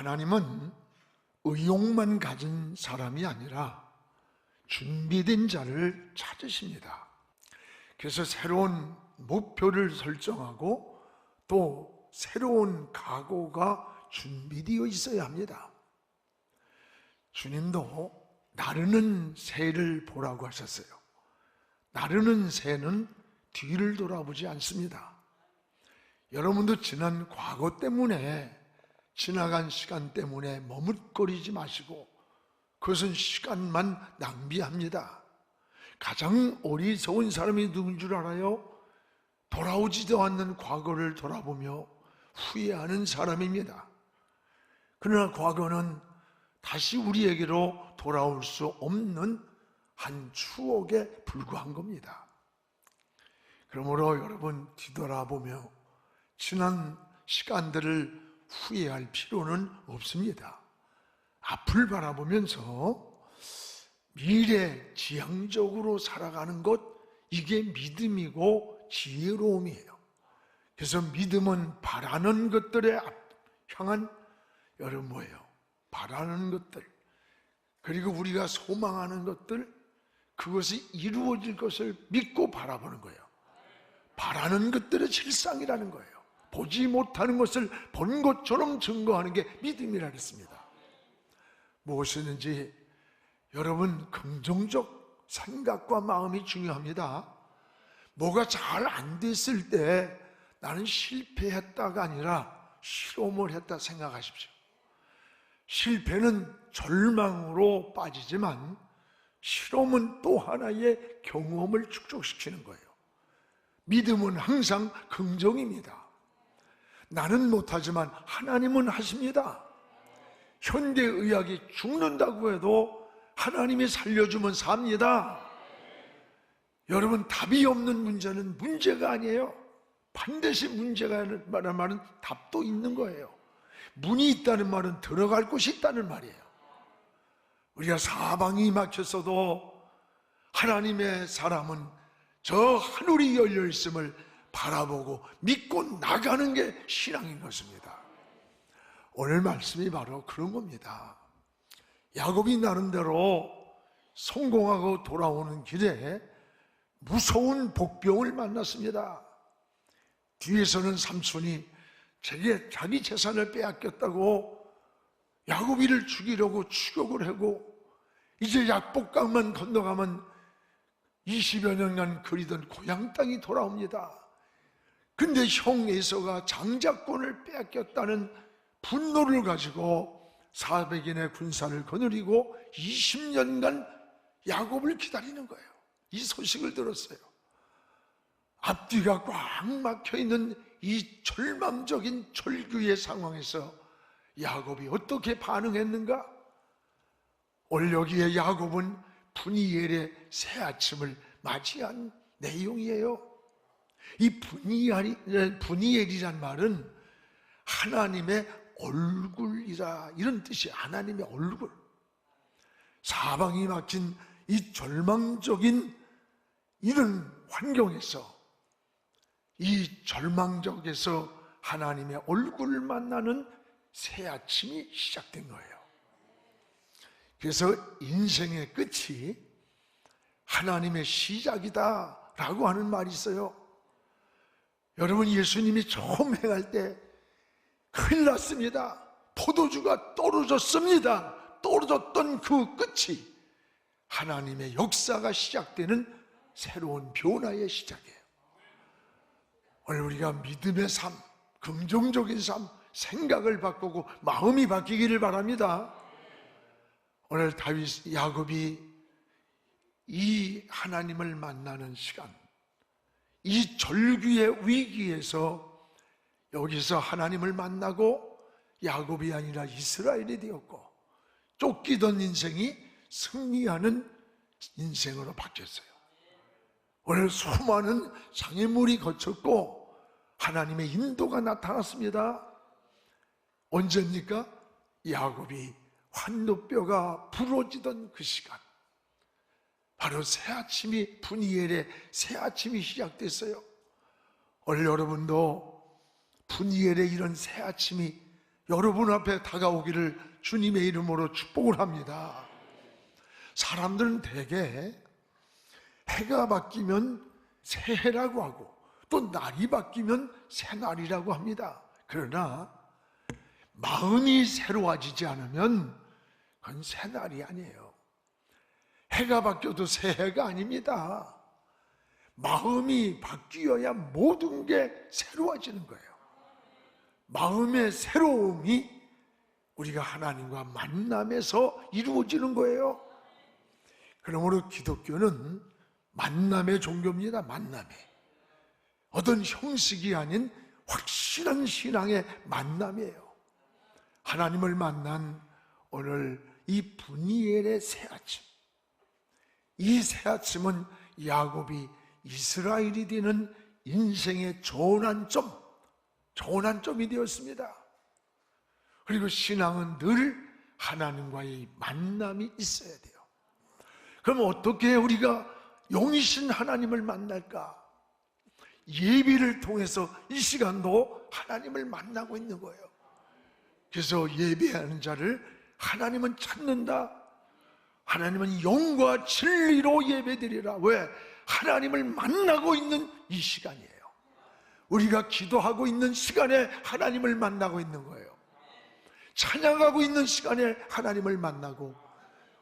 하나님은 의욕만 가진 사람이 아니라 준비된 자를 찾으십니다. 그래서 새로운 목표를 설정하고 또 새로운 각오가 준비되어 있어야 합니다. 주님도 나르는 새를 보라고 하셨어요. 나르는 새는 뒤를 돌아보지 않습니다. 여러분도 지난 과거 때문에, 지나간 시간 때문에 머뭇거리지 마시고 그것은 시간만 낭비합니다. 가장 어리석은 사람이 누군 줄 알아요? 돌아오지도 않는 과거를 돌아보며 후회하는 사람입니다. 그러나 과거는 다시 우리에게로 돌아올 수 없는 한 추억에 불과한 겁니다. 그러므로 여러분, 뒤돌아보며 지난 시간들을 후회할 필요는 없습니다. 앞을 바라보면서 미래 지향적으로 살아가는 것, 이게 믿음이고 지혜로움이에요. 그래서 믿음은 바라는 것들에 향한, 여러분 뭐예요? 바라는 것들, 그리고 우리가 소망하는 것들, 그것이 이루어질 것을 믿고 바라보는 거예요. 바라는 것들의 실상이라는 거예요. 보지 못하는 것을 본 것처럼 증거하는 게 믿음이라 했습니다. 무엇이든지 여러분, 긍정적 생각과 마음이 중요합니다. 뭐가 잘 안 됐을 때 나는 실패했다가 아니라 실험을 했다 생각하십시오. 실패는 절망으로 빠지지만 실험은 또 하나의 경험을 축적시키는 거예요. 믿음은 항상 긍정입니다. 나는 못하지만 하나님은 하십니다. 현대의학이 죽는다고 해도 하나님이 살려주면 삽니다. 여러분, 답이 없는 문제는 문제가 아니에요. 반드시 문제가 있다는 말은 답도 있는 거예요. 문이 있다는 말은 들어갈 곳이 있다는 말이에요. 우리가 사방이 막혔어도 하나님의 사람은 저 하늘이 열려 있음을 바라보고 믿고 나가는 게 신앙인 것입니다. 오늘 말씀이 바로 그런 겁니다. 야곱이 나름대로 성공하고 돌아오는 길에 무서운 복병을 만났습니다. 뒤에서는 삼손이 자기 재산을 빼앗겼다고 야곱이를 죽이려고 추격을 하고, 이제 약복강만 건너가면 20여 년간 그리던 고향 땅이 돌아옵니다. 근데 형 에서가 장자권을 빼앗겼다는 분노를 가지고 400인의 군사를 거느리고 20년간 야곱을 기다리는 거예요. 이 소식을 들었어요. 앞뒤가 꽉 막혀있는 이 절망적인 절규의 상황에서 야곱이 어떻게 반응했는가? 오늘 여기에 야곱은 브니엘의 새 아침을 맞이한 내용이에요. 이 브니엘이란 말은 하나님의 얼굴이라, 이런 뜻이 하나님의 얼굴. 사방이 막힌 이 절망적인 이런 환경에서, 이 절망적에서 하나님의 얼굴을 만나는 새 아침이 시작된 거예요. 그래서 인생의 끝이 하나님의 시작이다 라고 하는 말이 있어요. 여러분, 예수님이 처음 행할 때 큰일 났습니다. 포도주가 떨어졌습니다. 떨어졌던 그 끝이 하나님의 역사가 시작되는 새로운 변화의 시작이에요. 오늘 우리가 믿음의 삶, 긍정적인 삶, 생각을 바꾸고 마음이 바뀌기를 바랍니다. 오늘 야곱이 이 하나님을 만나는 시간, 이 절규의 위기에서 여기서 하나님을 만나고 야곱이 아니라 이스라엘이 되었고, 쫓기던 인생이 승리하는 인생으로 바뀌었어요. 오늘 수많은 장애물이 거쳤고 하나님의 인도가 나타났습니다. 언제입니까? 야곱이 환도뼈가 부러지던 그 시간, 바로 새아침이, 브니엘의 새아침이 시작됐어요. 오늘 여러분도 브니엘의 이런 새아침이 여러분 앞에 다가오기를 주님의 이름으로 축복을 합니다. 사람들은 대개 해가 바뀌면 새해라고 하고 또 날이 바뀌면 새날이라고 합니다. 그러나 마음이 새로워지지 않으면 그건 새날이 아니에요. 해가 바뀌어도 새해가 아닙니다. 마음이 바뀌어야 모든 게 새로워지는 거예요. 마음의 새로움이 우리가 하나님과 만남에서 이루어지는 거예요. 그러므로 기독교는 만남의 종교입니다. 만남의, 어떤 형식이 아닌 확실한 신앙의 만남이에요. 하나님을 만난 오늘 이 분이엘의 새 아침, 이 새 아침은 야곱이 이스라엘이 되는 인생의 좋은 한점이 되었습니다. 그리고 신앙은 늘 하나님과의 만남이 있어야 돼요. 그럼 어떻게 우리가 영이신 하나님을 만날까? 예배를 통해서 이 시간도 하나님을 만나고 있는 거예요. 그래서 예배하는 자를 하나님은 찾는다. 하나님은 영과 진리로 예배드리라. 왜? 하나님을 만나고 있는 이 시간이에요. 우리가 기도하고 있는 시간에 하나님을 만나고 있는 거예요. 찬양하고 있는 시간에 하나님을 만나고,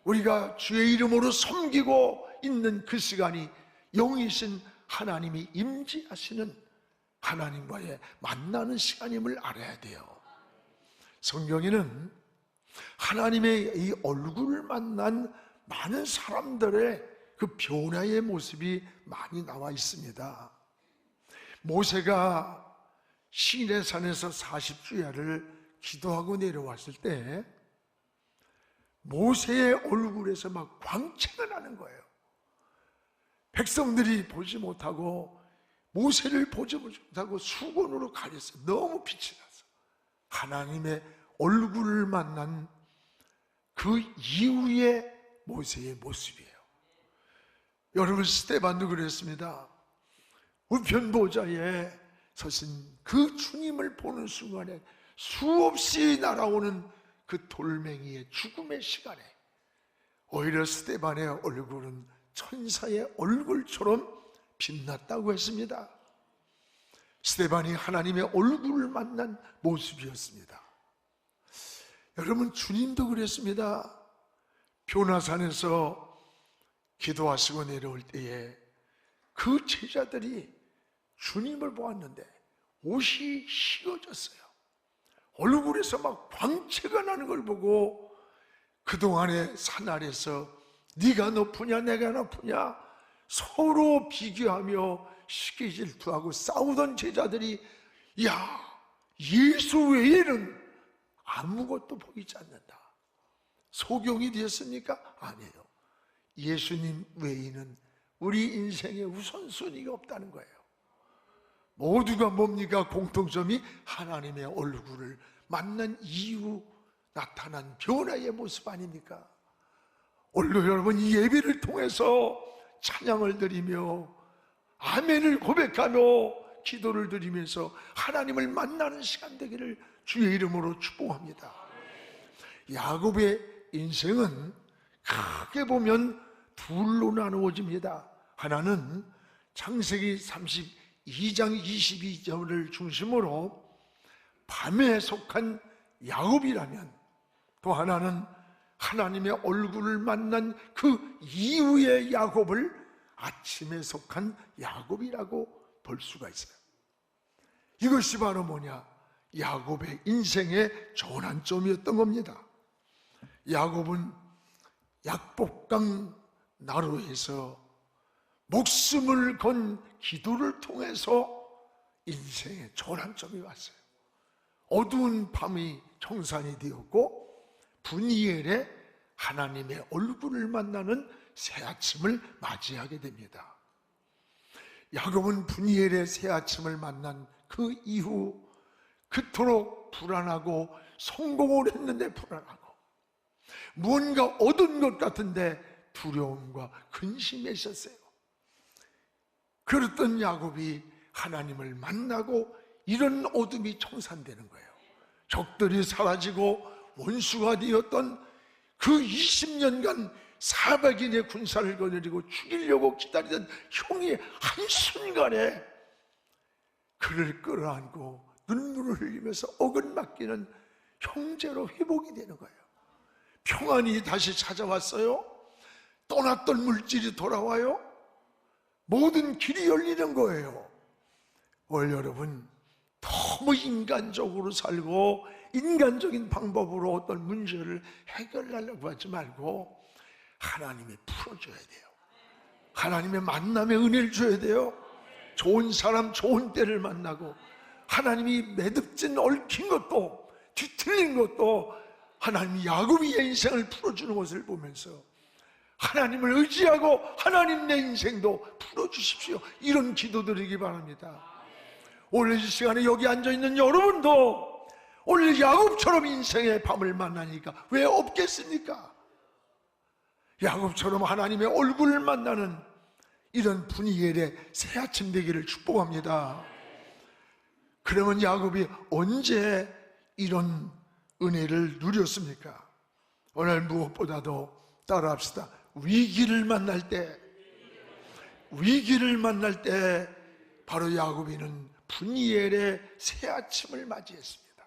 우리가 주의 이름으로 섬기고 있는 그 시간이 영이신 하나님이 임재하시는 하나님과의 만나는 시간임을 알아야 돼요. 성경에는 하나님의 이 얼굴을 만난 많은 사람들의 그 변화의 모습이 많이 나와 있습니다. 모세가 시내산에서 40주야를 기도하고 내려왔을 때 모세의 얼굴에서 막 광채가 나는 거예요. 백성들이 보지 못하고 모세를 보지 못하고 수건으로 가렸어요. 너무 빛이 나서. 하나님의 얼굴을 만난 그 이후의 모세의 모습이에요. 여러분, 스데반도 그랬습니다. 우편 보좌에 서신 그 주님을 보는 순간에 수없이 날아오는 그 돌멩이의 죽음의 시간에 오히려 스데반의 얼굴은 천사의 얼굴처럼 빛났다고 했습니다. 스데반이 하나님의 얼굴을 만난 모습이었습니다. 여러분, 주님도 그랬습니다. 벼나산에서 기도하시고 내려올 때에 그 제자들이 주님을 보았는데 옷이 휘어졌어요. 얼굴에서 막 광채가 나는 걸 보고 그동안의 산 아래서 네가 높으냐 내가 높으냐 서로 비교하며 시기 질투하고 싸우던 제자들이, 야, 예수 외에는 아무것도 보이지 않는다. 소경이 되었습니까? 아니에요. 예수님 외에는 우리 인생에 우선순위가 없다는 거예요. 모두가 뭡니까? 공통점이 하나님의 얼굴을 만난 이후 나타난 변화의 모습 아닙니까? 오늘도 여러분, 이 예배를 통해서 찬양을 드리며 아멘을 고백하며 기도를 드리면서 하나님을 만나는 시간 되기를 주의 이름으로 축복합니다. 야곱의 인생은 크게 보면 둘로 나누어집니다. 하나는 창세기 32장 22절을 중심으로 밤에 속한 야곱이라면, 또 하나는 하나님의 얼굴을 만난 그 이후의 야곱을 아침에 속한 야곱이라고 볼 수가 있어요. 이것이 바로 뭐냐? 야곱의 인생의 전환점이었던 겁니다. 야곱은 약복강 나루에서 목숨을 건 기도를 통해서 인생의 전환점이 왔어요. 어두운 밤이 청산이 되었고 분이엘에 하나님의 얼굴을 만나는 새 아침을 맞이하게 됩니다. 야곱은 분이엘의 새 아침을 만난 그 이후 그토록 불안하고 성공을 했는데 불안하고 무언가 얻은 것 같은데 두려움과 근심에 있었어요. 그랬던 야곱이 하나님을 만나고 이런 어둠이 청산되는 거예요. 적들이 사라지고 원수가 되었던 그 20년간 400인의 군사를 거느리고 죽이려고 기다리던 형이 한순간에 그를 끌어안고 눈물을 흘리면서 어긋맞기는 형제로 회복이 되는 거예요. 평안이 다시 찾아왔어요. 떠났던 물질이 돌아와요. 모든 길이 열리는 거예요. 오늘 여러분, 너무 인간적으로 살고 인간적인 방법으로 어떤 문제를 해결하려고 하지 말고 하나님이 풀어줘야 돼요. 하나님의 만남의 은혜를 줘야 돼요. 좋은 사람 좋은 때를 만나고, 하나님이 매듭진 얽힌 것도 뒤틀린 것도 하나님이 야곱의 인생을 풀어주는 것을 보면서 하나님을 의지하고 하나님 내 인생도 풀어주십시오, 이런 기도 드리기 바랍니다. 오늘 이 시간에 여기 앉아있는 여러분도 오늘 야곱처럼 인생의 밤을 만나니까 왜 없겠습니까? 야곱처럼 하나님의 얼굴을 만나는 이런 분위기의 새 아침 되기를 축복합니다. 그러면 야곱이 언제 이런 은혜를 누렸습니까? 오늘 무엇보다도 따라합시다. 위기를 만날 때 바로 야곱이는 분이엘의 새 아침을 맞이했습니다.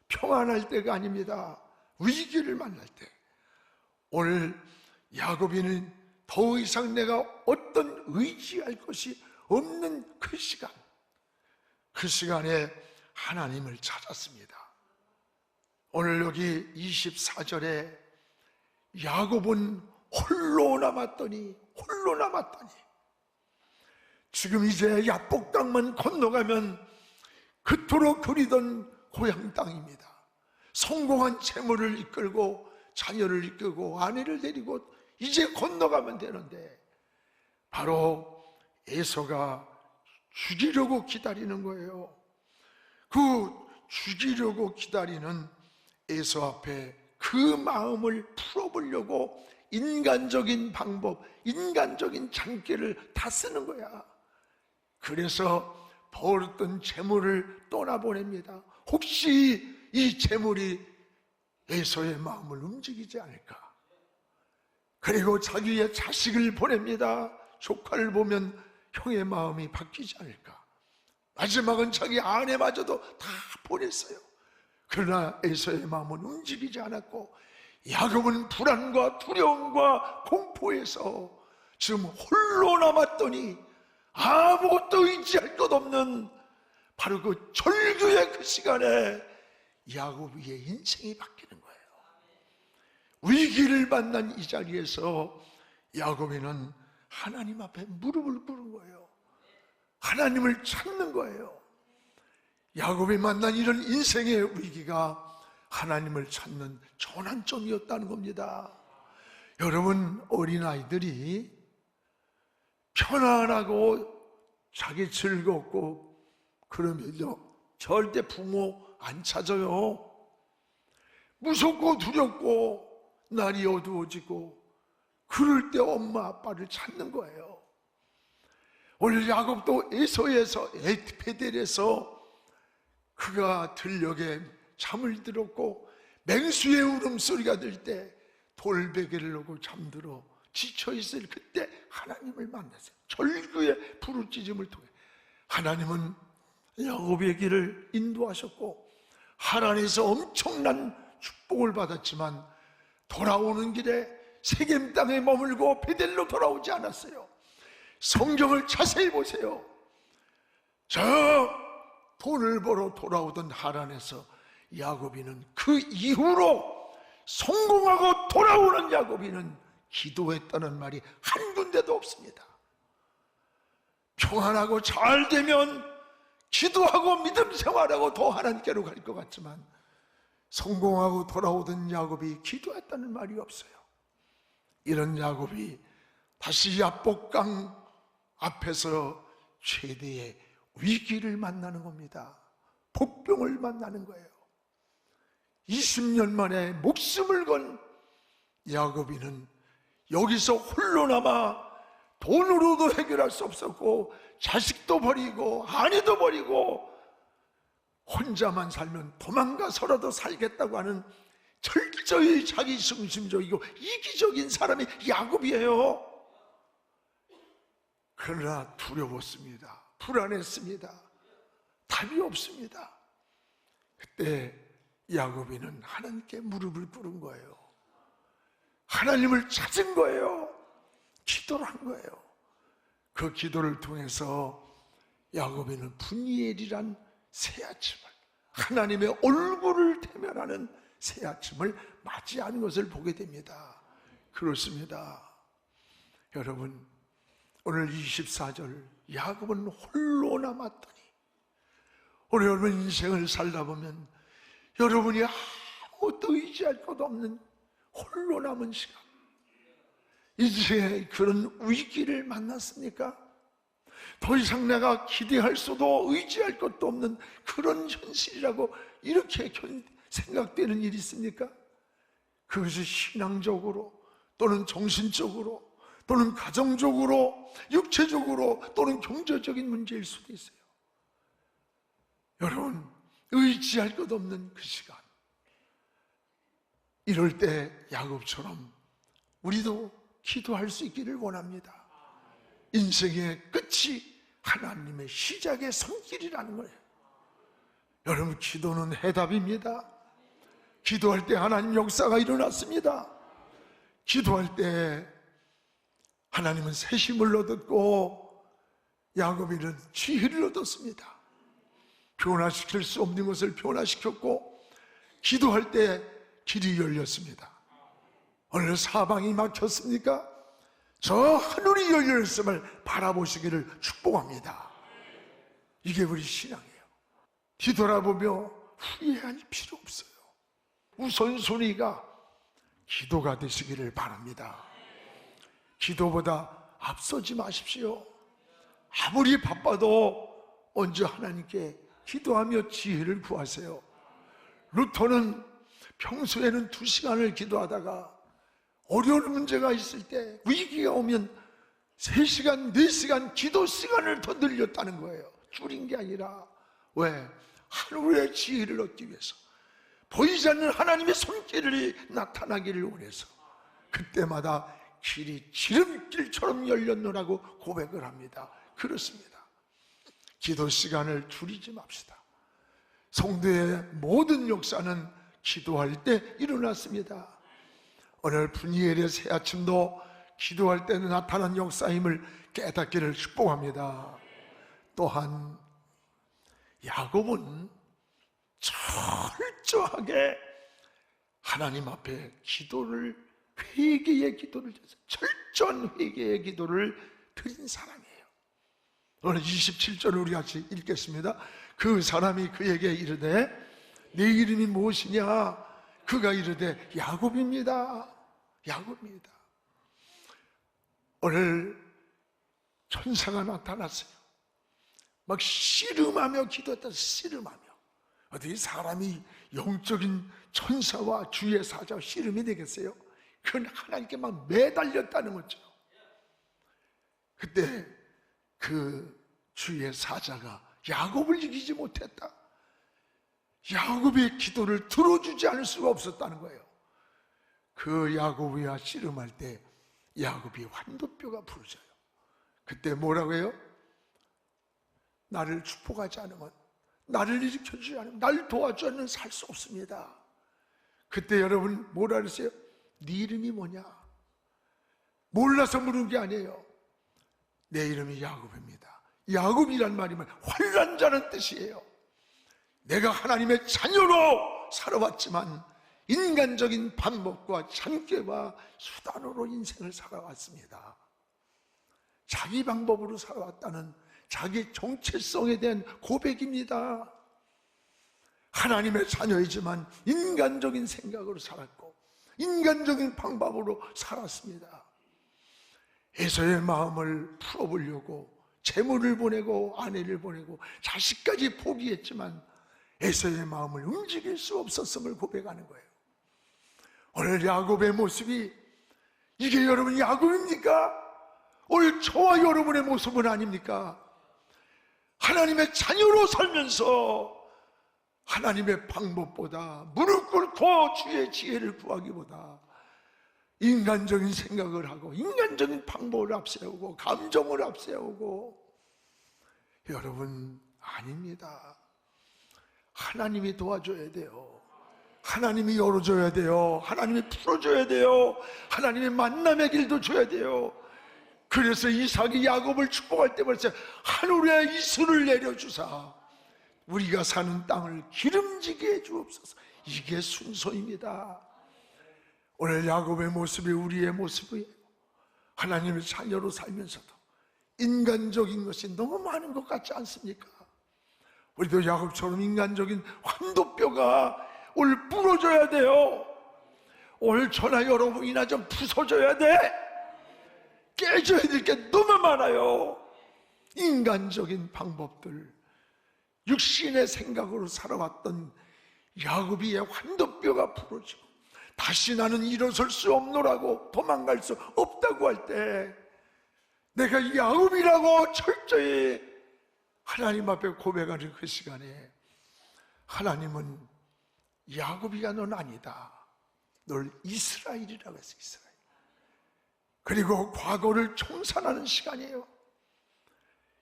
평안할 때가 아닙니다. 위기를 만날 때. 오늘 야곱이는 더 이상 내가 어떤 의지할 것이 없는 그 시간에 하나님을 찾았습니다. 오늘 여기 24절에 야곱은 홀로 남았더니 지금 이제 야복 땅만 건너가면 그토록 그리던 고향 땅입니다. 성공한 재물을 이끌고 자녀를 이끌고 아내를 데리고 이제 건너가면 되는데 바로 에서가 죽이려고 기다리는 거예요. 그 죽이려고 기다리는 에서 앞에 그 마음을 풀어보려고 인간적인 방법, 인간적인 장기를 다 쓰는 거야. 그래서 벌었던 재물을 떠나보냅니다. 혹시 이 재물이 에서의 마음을 움직이지 않을까? 그리고 자기의 자식을 보냅니다. 조카를 보면 형의 마음이 바뀌지 않을까? 마지막은 자기 아내마저도 다 보냈어요. 그러나 에서의 마음은 움직이지 않았고 야곱은 불안과 두려움과 공포에서 지금 홀로 남았더니 아무것도 의지할 것 없는 바로 그 절규의 그 시간에 야곱의 인생이 바뀌는 거예요. 위기를 만난 이 자리에서 야곱이는 하나님 앞에 무릎을 꿇은 거예요. 하나님을 찾는 거예요. 야곱이 만난 이런 인생의 위기가 하나님을 찾는 전환점이었다는 겁니다. 여러분, 어린아이들이 편안하고 자기 즐겁고 그러면요 절대 부모 안 찾아요. 무섭고 두렵고 날이 어두워지고 그럴 때 엄마 아빠를 찾는 거예요. 오늘 야곱도 에서에서 베델에서 그가 들녘에 잠을 들었고 맹수의 울음소리가 들 때 돌베개를 놓고 잠들어 지쳐있을 그때 하나님을 만났어요. 절규의 부르짖음을 통해 하나님은 야곱의 길을 인도하셨고 하란에서 엄청난 축복을 받았지만 돌아오는 길에 세겜 땅에 머물고 베델로 돌아오지 않았어요. 성경을 자세히 보세요. 저 돈을 벌어 돌아오던 하란에서 야곱이는 그 이후로 성공하고 돌아오는 야곱이는 기도했다는 말이 한 군데도 없습니다. 평안하고 잘 되면 기도하고 믿음 생활하고 더 하나님께로 갈 것 같지만 성공하고 돌아오던 야곱이 기도했다는 말이 없어요. 이런 야곱이 다시 야복강 앞에서 최대의 위기를 만나는 겁니다. 복병을 만나는 거예요. 20년 만에 목숨을 건 야곱이는 여기서 홀로 남아 돈으로도 해결할 수 없었고 자식도 버리고 아내도 버리고 혼자만 살면 도망가서라도 살겠다고 하는 철저히 자기 중심적이고 이기적인 사람이 야곱이에요. 그러나 두려웠습니다. 불안했습니다. 답이 없습니다. 그때 야곱이는 하나님께 무릎을 꿇은 거예요. 하나님을 찾은 거예요. 기도를 한 거예요. 그 기도를 통해서 야곱이는 분이엘이란 새아침을, 하나님의 얼굴을 대면하는 새아침을 맞이하는 것을 보게 됩니다. 그렇습니다. 여러분, 오늘 24절 야곱은 홀로 남았더니, 오늘 여러분 인생을 살다 보면 여러분이 아무것도 의지할 것 없는 홀로 남은 시간, 이제 그런 위기를 만났습니까? 더 이상 내가 기대할 수도 의지할 것도 없는 그런 현실이라고 이렇게 생각되는 일이 있습니까? 그것이 신앙적으로 또는 정신적으로 또는 가정적으로 육체적으로 또는 경제적인 문제일 수도 있어요. 여러분, 의지할 것 없는 그 시간, 이럴 때 야곱처럼 우리도 기도할 수 있기를 원합니다. 인생의 끝이 하나님의 시작의 손길이라는 거예요. 여러분, 기도는 해답입니다. 기도할 때 하나님 역사가 일어났습니다. 기도할 때 하나님은 새 힘을 얻었고 야곱이는 지혜를 얻었습니다. 변화시킬 수 없는 것을 변화시켰고 기도할 때 길이 열렸습니다. 오늘 사방이 막혔습니까? 저 하늘이 열렸음을 바라보시기를 축복합니다. 이게 우리 신앙이에요. 뒤돌아보며 후회할 필요 없어요. 우선순위가 기도가 되시기를 바랍니다. 기도보다 앞서지 마십시오. 아무리 바빠도 먼저 하나님께 기도하며 지혜를 구하세요. 루터는 평소에는 2시간을 기도하다가 어려운 문제가 있을 때, 위기가 오면 3시간, 4시간 기도 시간을 더 늘렸다는 거예요. 줄인 게 아니라. 왜? 하늘의 지혜를 얻기 위해서, 보이지 않는 하나님의 손길이 나타나기를 원해서 그때마다 길이 지름길처럼 열렸노라고 고백을 합니다. 그렇습니다. 기도 시간을 줄이지 맙시다. 성도의 모든 역사는 기도할 때 일어났습니다. 오늘 분이엘의 새 아침도 기도할 때 나타난 역사임을 깨닫기를 축복합니다. 또한 야곱은 철저하게 하나님 앞에 기도를, 회개의 기도를, 철저한 회개의 기도를 드린 사람이에요. 오늘 27절을 우리 같이 읽겠습니다. 그 사람이 그에게 이르되 네 이름이 무엇이냐? 그가 이르되 야곱입니다. 야곱입니다. 오늘 천사가 나타났어요. 막 씨름하며 기도했다. 씨름하며. 어떻게 사람이 영적인 천사와 주의 사자와 씨름이 되겠어요? 그건 하나님께 막 매달렸다는 거죠. 그때 그 주의 사자가 야곱을 이기지 못했다. 야곱의 기도를 들어주지 않을 수가 없었다는 거예요. 그 야곱이와 씨름할 때 야곱이 환도뼈가 부러져요. 그때 뭐라고 해요? 나를 축복하지 않으면, 나를 일으켜주지 않으면, 나를 도와주지 않으면 살 수 없습니다. 그때 여러분 뭐라 그랬어요? 네 이름이 뭐냐? 몰라서 물은 게 아니에요. 내 이름이 야곱입니다. 야곱이란 말이면 환난자는 뜻이에요. 내가 하나님의 자녀로 살아왔지만 인간적인 반복과 참깨와 수단으로 인생을 살아왔습니다. 자기 방법으로 살아왔다는 자기 정체성에 대한 고백입니다. 하나님의 자녀이지만 인간적인 생각으로 살았고 인간적인 방법으로 살았습니다. 에서의 마음을 풀어보려고 재물을 보내고 아내를 보내고 자식까지 포기했지만 에서의 마음을 움직일 수 없었음을 고백하는 거예요. 오늘 야곱의 모습이, 이게 여러분 야곱입니까? 오늘 저와 여러분의 모습은 아닙니까? 하나님의 자녀로 살면서 하나님의 방법보다 무릎 꿇고 주의 지혜를 구하기보다 인간적인 생각을 하고 인간적인 방법을 앞세우고 감정을 앞세우고, 여러분 아닙니다. 하나님이 도와줘야 돼요. 하나님이 열어줘야 돼요. 하나님이 풀어줘야 돼요. 하나님의 만남의 길도 줘야 돼요. 그래서 이삭이 야곱을 축복할 때 말했어요. 하늘에 이슬을 내려주사 우리가 사는 땅을 기름지게 해주옵소서. 이게 순서입니다. 오늘 야곱의 모습이 우리의 모습이에요. 하나님의 자녀로 살면서도 인간적인 것이 너무 많은 것 같지 않습니까? 우리도 야곱처럼 인간적인 환도뼈가 오늘 부러져야 돼요. 오늘 저나 여러분이나 좀 부서져야 돼. 깨져야 될 게 너무 많아요. 인간적인 방법들, 육신의 생각으로 살아왔던 야곱이의 환도뼈가 부러지고 다시 나는 일어설 수 없노라고 도망갈 수 없다고 할 때 내가 야곱이라고 철저히 하나님 앞에 고백하는 그 시간에 하나님은 야곱이가 넌 아니다, 널 이스라엘이라고 했어. 이스라엘. 그리고 과거를 청산하는 시간이에요.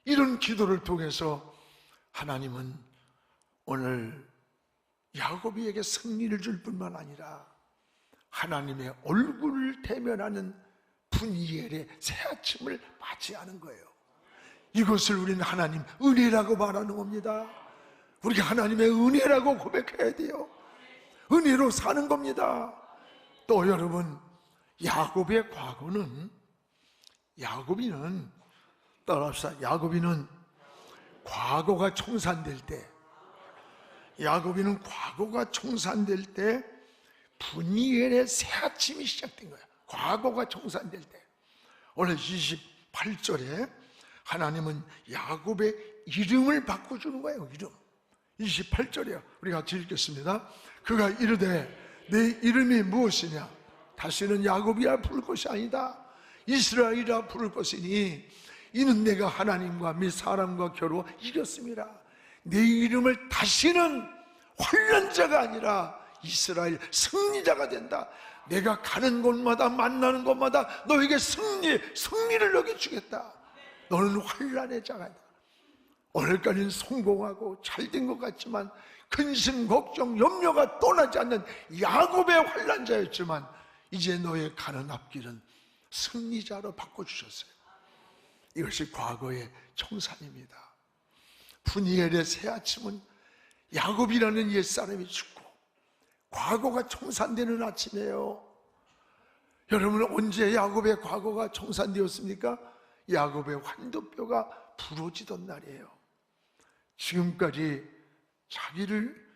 이런 기도를 통해서 하나님은 오늘 야곱이에게 승리를 줄 뿐만 아니라 하나님의 얼굴을 대면하는 분이엘의 새 아침을 맞이하는 거예요. 이것을 우리는 하나님 은혜라고 말하는 겁니다. 우리가 하나님의 은혜라고 고백해야 돼요. 은혜로 사는 겁니다. 또 여러분, 야곱의 과거는, 야곱이는 따라합시다. 야곱이는 과거가 청산될 때, 야곱이는 과거가 청산될 때 분이엘의 새 아침이 시작된 거예요. 과거가 청산될 때. 오늘 28절에 하나님은 야곱의 이름을 바꿔주는 거예요. 이름. 28절이에요. 우리 같이 읽겠습니다. 그가 이르되 내 이름이 무엇이냐? 다시는 야곱이라 부를 것이 아니다, 이스라엘이라 부를 것이니 이는 내가 하나님과 및 사람과 겨루 이겼습니다. 내 이름을 다시는 환난자가 아니라 이스라엘 승리자가 된다. 내가 가는 곳마다 만나는 곳마다 너에게 승리를 너에게 주겠다. 너는 환난의 자가 된다. 오늘까지는 성공하고 잘된 것 같지만 근심, 걱정, 염려가 떠나지 않는 야곱의 환난자였지만 이제 너의 가는 앞길은 승리자로 바꿔주셨어요. 이것이 과거의 청산입니다. 분이엘의 새 아침은 야곱이라는 옛사람이 죽고 과거가 청산되는 아침이에요. 여러분, 언제 야곱의 과거가 청산되었습니까? 야곱의 환도뼈가 부러지던 날이에요. 지금까지 자기를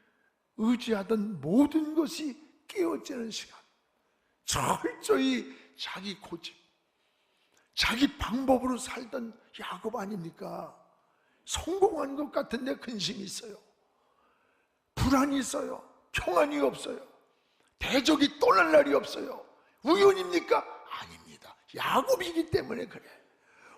의지하던 모든 것이 깨어지는 시간, 철저히 자기 고집, 자기 방법으로 살던 야곱 아닙니까? 성공한 것 같은데 근심이 있어요. 불안이 있어요. 평안이 없어요. 대적이 떠날 날이 없어요. 우연입니까? 아닙니다. 야곱이기 때문에 그래.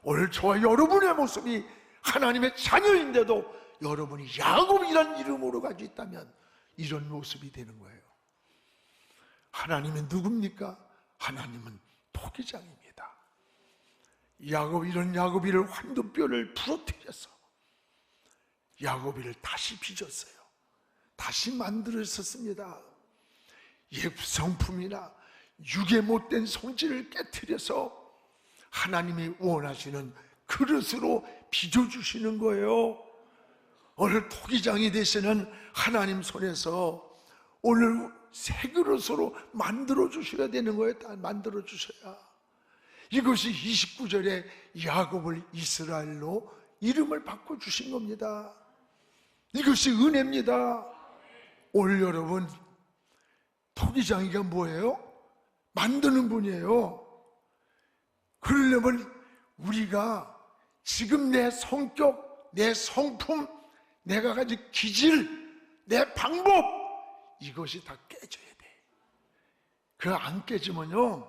오늘 저와 여러분의 모습이 하나님의 자녀인데도 여러분이 야곱이란 이름으로 가지고 있다면 이런 모습이 되는 거예요. 하나님은 누굽니까? 하나님은 토기장입니다. 이런 야곱이를 환도뼈를 부러뜨려서 야곱이를 다시 빚었어요. 다시 만들었었습니다. 옛 성품이나 육에 못된 성질을 깨트려서 하나님이 원하시는 그릇으로 빚어주시는 거예요. 오늘 토기장이 되시는 하나님 손에서 오늘 새 그릇으로 만들어 주셔야 되는 거예요. 다 만들어 주셔야. 이것이 29절에 야곱을 이스라엘로 이름을 바꿔주신 겁니다. 이것이 은혜입니다. 오늘 여러분, 토기장이가 뭐예요? 만드는 분이에요. 그러려면 우리가 지금 내 성격, 내 성품, 내가 가진 기질, 내 방법, 이것이 다 깨져야 돼. 그거 안 깨지면요,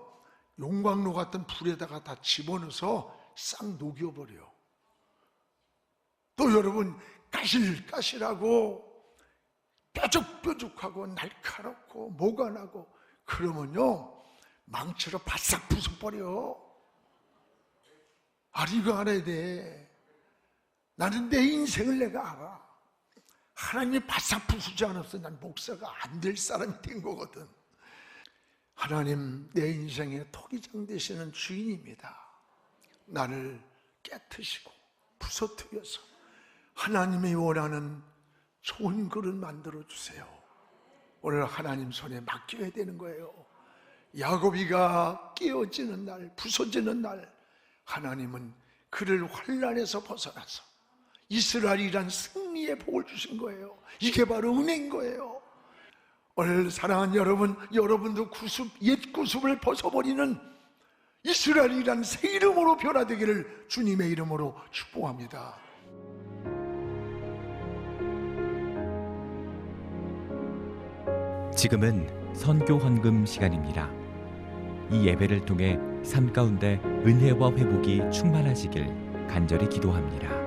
용광로 같은 불에다가 다 집어넣어서 싹 녹여버려. 또 여러분, 까실까실하고 뾰족뾰족하고 날카롭고 모가 나고 그러면요 망치로 바싹 부숴버려. 이거 알아야 돼. 나는 내 인생을 내가 알아. 하나님이 바싹 부수지 않았어 난 목사가 안 될 사람이 된 거거든. 하나님 내 인생의 토기장 되시는 주인입니다. 나를 깨트시고 부서뜨려서 하나님이 원하는 좋은 그릇 만들어 주세요. 오늘 하나님 손에 맡겨야 되는 거예요. 야곱이가 깨어지는 날, 부서지는 날 하나님은 그를 환난에서 벗어나서 이스라엘이란 승리의 복을 주신 거예요. 이게 바로 은혜인 거예요. 오늘 사랑하는 여러분, 여러분도 옛 구습을 벗어버리는 이스라엘이란 새 이름으로 변화되기를 주님의 이름으로 축복합니다. 지금은 선교 헌금 시간입니다. 이 예배를 통해 삶 가운데 은혜와 회복이 충만하시길 간절히 기도합니다.